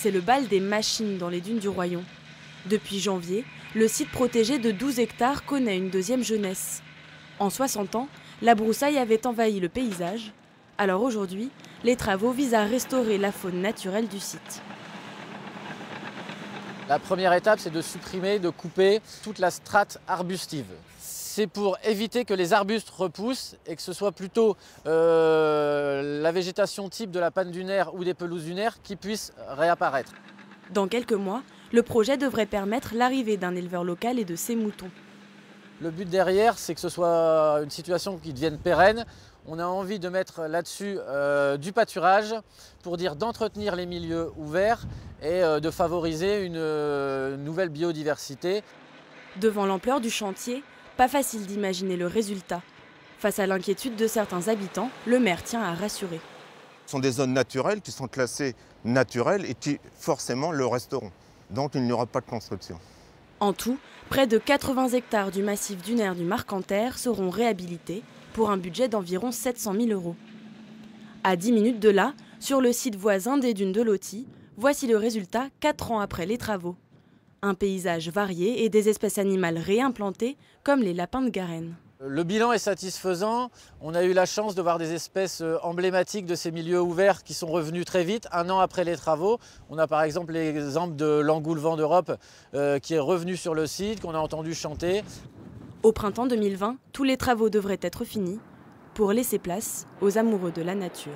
c'est le bal des machines dans les dunes du Royon. Depuis janvier, le site protégé de 12 hectares connaît une deuxième jeunesse. En 60 ans, la broussaille avait envahi le paysage. Alors aujourd'hui, les travaux visent à restaurer la faune naturelle du site. La première étape, c'est de supprimer, de couper toute la strate arbustive. C'est pour éviter que les arbustes repoussent et que ce soit plutôt la végétation type de la panne dunaire ou des pelouses dunaires qui puisse réapparaître. Dans quelques mois, le projet devrait permettre l'arrivée d'un éleveur local et de ses moutons. Le but derrière, c'est que ce soit une situation qui devienne pérenne. On a envie de mettre là-dessus du pâturage pour dire d'entretenir les milieux ouverts et de favoriser une nouvelle biodiversité. Devant l'ampleur du chantier, pas facile d'imaginer le résultat. Face à l'inquiétude de certains habitants, le maire tient à rassurer. Ce sont des zones naturelles qui sont classées naturelles et qui forcément le resteront. Donc il n'y aura pas de construction. En tout, près de 80 hectares du massif dunaire du Marcanterre seront réhabilités pour un budget d'environ 700 000 €. À 10 minutes de là, sur le site voisin des dunes de Loti, voici le résultat 4 ans après les travaux. Un paysage varié et des espèces animales réimplantées comme les lapins de Garenne. Le bilan est satisfaisant. On a eu la chance de voir des espèces emblématiques de ces milieux ouverts qui sont revenus très vite, 1 an après les travaux. On a par exemple l'exemple de l'engoulevent d'Europe qui est revenu sur le site, qu'on a entendu chanter. Au printemps 2020, tous les travaux devraient être finis pour laisser place aux amoureux de la nature.